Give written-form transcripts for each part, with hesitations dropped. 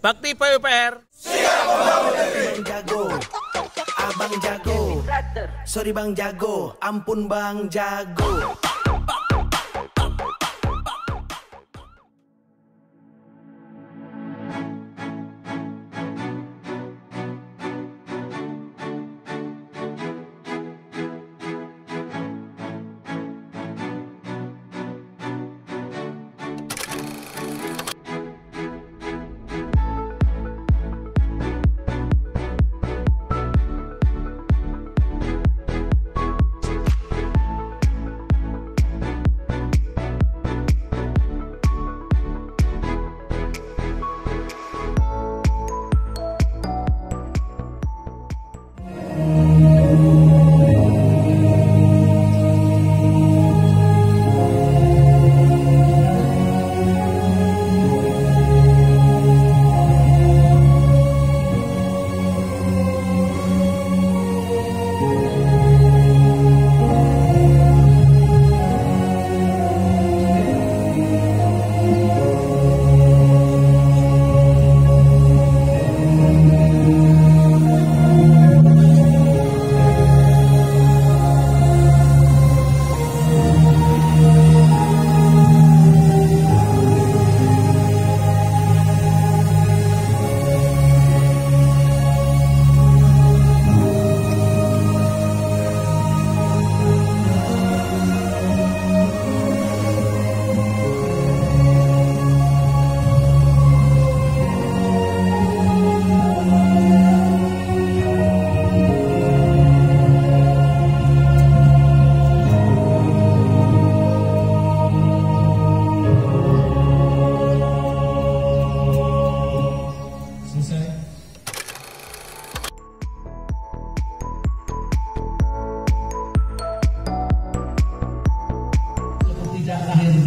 Bakti PUPR. Bang jago, abang jago, sorry bang jago, ampun bang jago.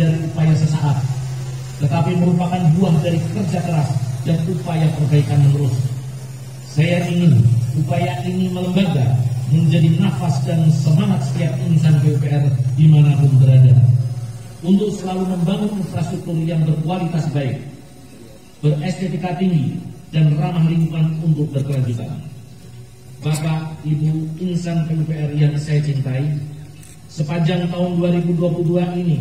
Dari upaya sesaat, tetapi merupakan buah dari kerja keras dan upaya perbaikan menerus. Saya ingin upaya ini melembaga menjadi nafas dan semangat setiap insan PUPR dimanapun berada, untuk selalu membangun infrastruktur yang berkualitas baik, berestetika tinggi, dan ramah lingkungan untuk berkelanjutan. Bapak, Ibu, insan PUPR yang saya cintai, sepanjang tahun 2022 ini,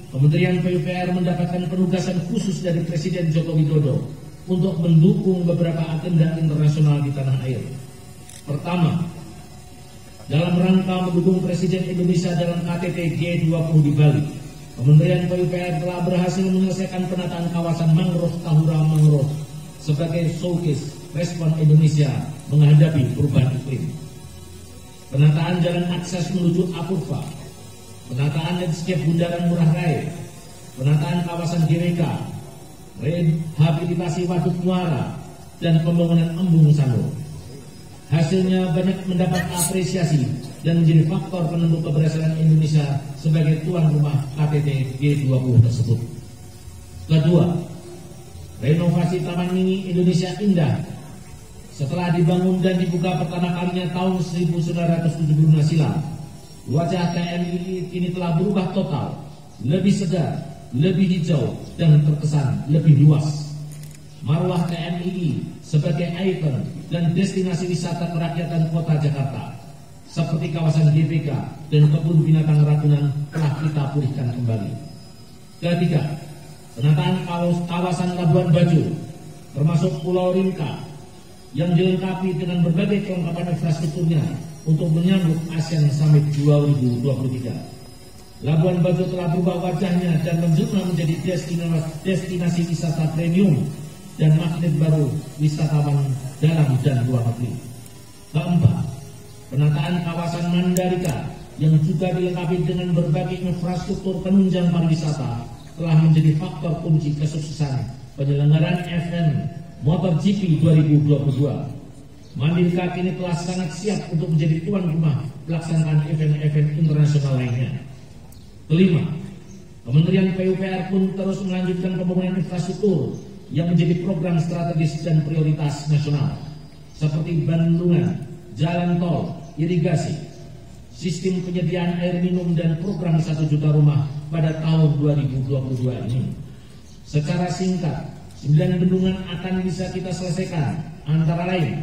Kementerian PUPR mendapatkan penugasan khusus dari Presiden Joko Widodo untuk mendukung beberapa agenda internasional di tanah air. Pertama, dalam rangka mendukung Presiden Indonesia dalam KTT G20 di Bali, Kementerian PUPR telah berhasil menyelesaikan penataan kawasan mangrove Tahura Mangrove sebagai showcase respon Indonesia menghadapi perubahan iklim. Penataan jalan akses menuju Apurva, penataan landscape bundaran Ngurah Rai, penataan kawasan GWK, rehabilitasi Waduk Muara, dan pembangunan Embung Sano. Hasilnya banyak mendapat apresiasi dan menjadi faktor penentu keberhasilan Indonesia sebagai tuan rumah KTT G20 tersebut. Kedua, renovasi Taman Mini Indonesia Indah setelah dibangun dan dibuka pertama kalinya tahun 1975 silam. Wajah TMII kini telah berubah total, lebih segar, lebih hijau, dan terkesan lebih luas. Marwah TMII sebagai ikon dan destinasi wisata kerakyatan kota Jakarta, seperti kawasan GBK dan kebun binatang Ragunan, telah kita pulihkan kembali. Ketiga, penataan kawasan Labuan Bajo, termasuk Pulau Rinka, yang dilengkapi dengan berbagai kelengkapan infrastrukturnya untuk menyambut ASEAN Summit 2023. Labuan Bajo telah berubah wajahnya dan menjelma menjadi destinasi wisata premium dan magnet baru wisatawan dalam dan luar negeri. Keempat, penataan kawasan Mandalika yang juga dilengkapi dengan berbagai infrastruktur penunjang pariwisata telah menjadi faktor kunci kesuksesan penyelenggaraan event MotoGP 2022. Mandalika kini telah sangat siap untuk menjadi tuan rumah pelaksanaan event-event internasional lainnya. Kelima, Kementerian PUPR pun terus melanjutkan pembangunan infrastruktur yang menjadi program strategis dan prioritas nasional, seperti bendungan, jalan tol, irigasi, sistem penyediaan air minum, dan program 1 juta rumah pada tahun 2022 ini. Secara singkat, 9 bendungan akan bisa kita selesaikan, antara lain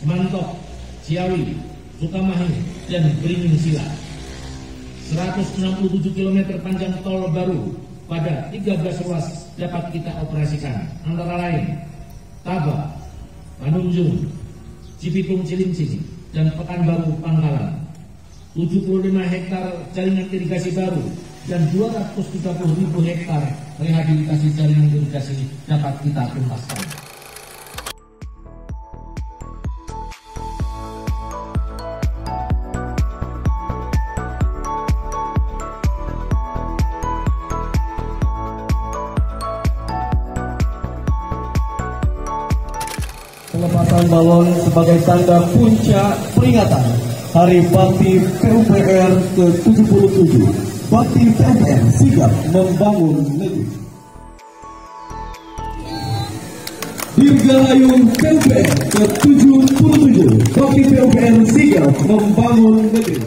Semantok, Ciawi, Sukamahi, dan Beringin Sila. 167 km panjang tol baru pada 13 ruas dapat kita operasikan, antara lain Taba, Panunjung, Cibitung Cilincing, dan Pekanbaru Pangkalan. 75 hektar jaringan irigasi baru dan 230.000 hektar rehabilitasi jaringan irigasi dapat kita tuntaskan. Pelepasan balon sebagai tanda puncak peringatan Hari Bakti PUPR ke-77. Bakti PUPR sigap membangun negeri. Dirgahayu PUPR ke-77. Bakti PUPR sigap membangun negeri.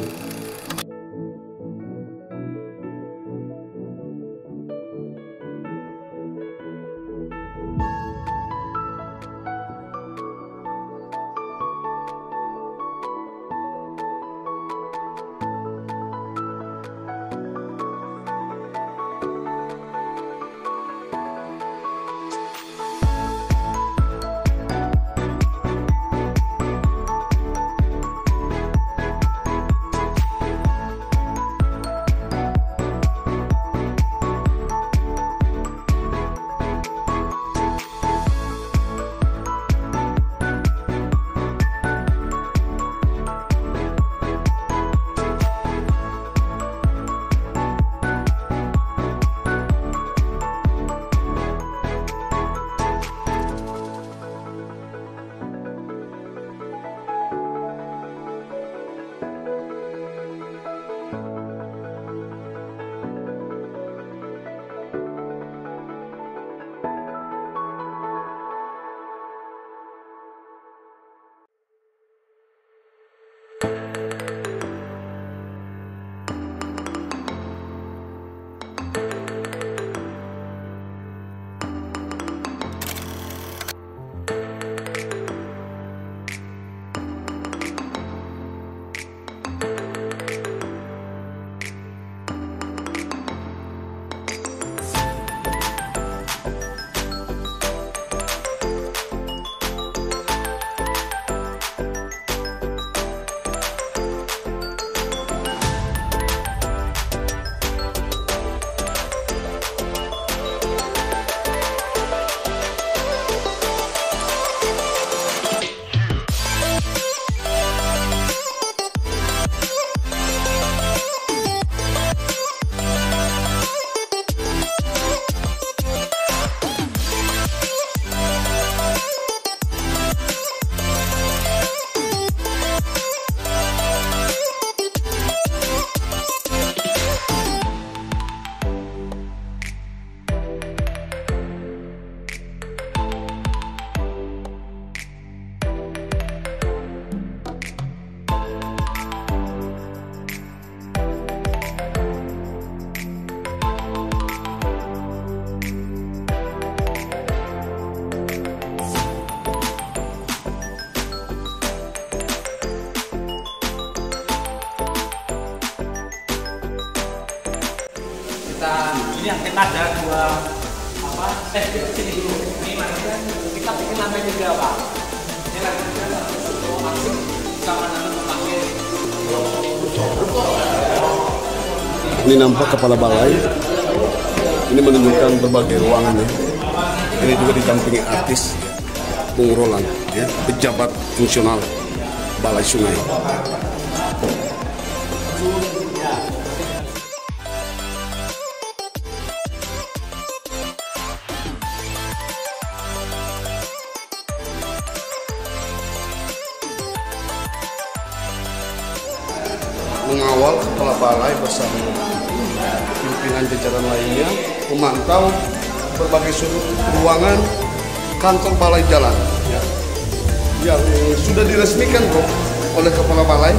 Ini yang kita ada dua sini dulu. Ini maksudnya kita bikin lantai 3 Pak. Ini lantai 3 asik sama nanti memakai. Ini nampak kepala balai. Ini menunjukkan berbagai ruangan ya. Ini juga didampingi artis Bung Roland ya, pejabat fungsional Balai Sungai. Mengawal kepala balai bersama pimpinan jajaran lainnya memantau berbagai sudut ruangan kantor balai jalan yang sudah diresmikan kok oleh kepala balai.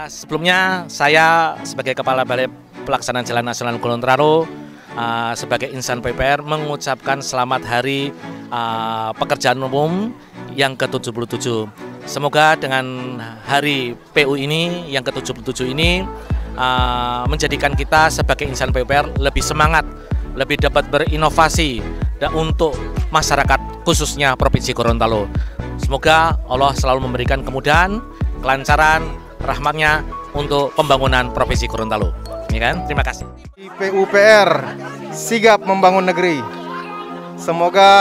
Sebelumnya saya sebagai Kepala Balai Pelaksanaan Jalan Nasional Gorontalo sebagai insan PUPR mengucapkan selamat hari pekerjaan umum yang ke-77. Semoga dengan hari PU ini yang ke-77 ini menjadikan kita sebagai insan PUPR lebih semangat, lebih dapat berinovasi untuk masyarakat khususnya Provinsi Gorontalo. Semoga Allah selalu memberikan kemudahan, kelancaran, rahmatnya untuk pembangunan Provinsi Gorontalo. Ya kan? Terima kasih. PUPR sigap membangun negeri. Semoga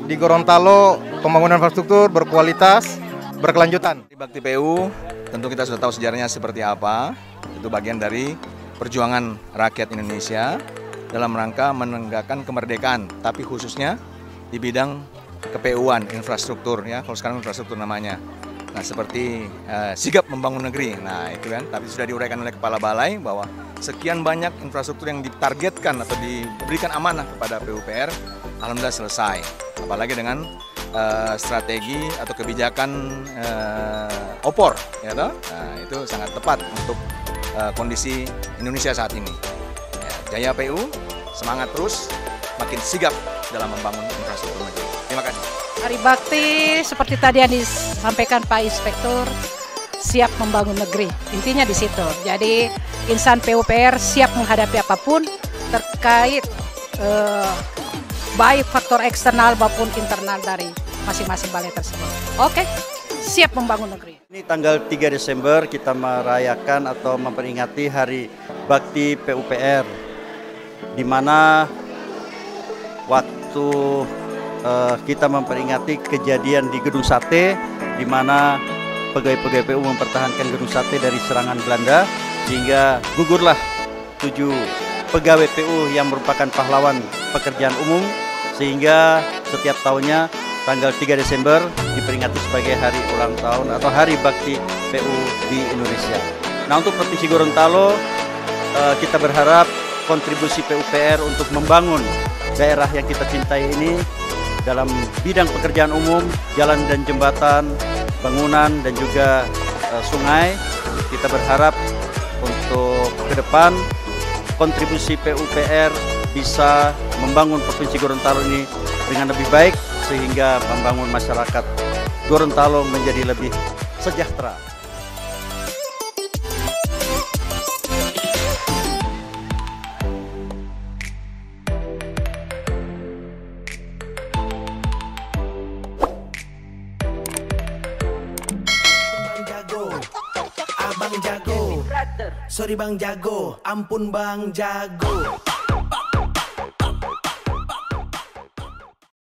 di Gorontalo pembangunan infrastruktur berkualitas, berkelanjutan. Bakti PU tentu kita sudah tahu sejarahnya seperti apa. Itu bagian dari perjuangan rakyat Indonesia dalam rangka menegakkan kemerdekaan, tapi khususnya di bidang ke-PU-an, infrastruktur ya. Kalau sekarang infrastruktur namanya. Nah, seperti sigap membangun negeri. Nah, itu kan, tapi sudah diuraikan oleh Kepala Balai bahwa sekian banyak infrastruktur yang ditargetkan atau diberikan amanah kepada PUPR, alhamdulillah selesai. Apalagi dengan strategi atau kebijakan opor, ya toh? Nah, itu sangat tepat untuk kondisi Indonesia saat ini. Ya, Jaya PU, semangat terus, makin sigap dalam membangun infrastruktur negeri. Terima kasih. Hari Bakti seperti tadi yang disampaikan Pak Inspektur, siap membangun negeri. Intinya di situ. Jadi insan PUPR siap menghadapi apapun terkait baik faktor eksternal maupun internal dari masing-masing balai tersebut. Oke, siap membangun negeri. Ini tanggal 3 Desember kita merayakan atau memperingati Hari Bakti PUPR, di mana waktu kita memperingati kejadian di Gedung Sate, di mana pegawai-pegawai PU mempertahankan Gedung Sate dari serangan Belanda, sehingga gugurlah 7 pegawai PU yang merupakan pahlawan pekerjaan umum, sehingga setiap tahunnya tanggal 3 Desember diperingati sebagai hari ulang tahun atau Hari Bakti PU di Indonesia. Nah, untuk Provinsi Gorontalo, kita berharap kontribusi PUPR untuk membangun daerah yang kita cintai ini dalam bidang pekerjaan umum, jalan dan jembatan, bangunan dan juga sungai. Kita berharap untuk ke depan kontribusi PUPR bisa membangun Provinsi Gorontalo ini dengan lebih baik, sehingga membangun masyarakat Gorontalo menjadi lebih sejahtera. Abang jago, sorry Bang Jago, ampun Bang Jago.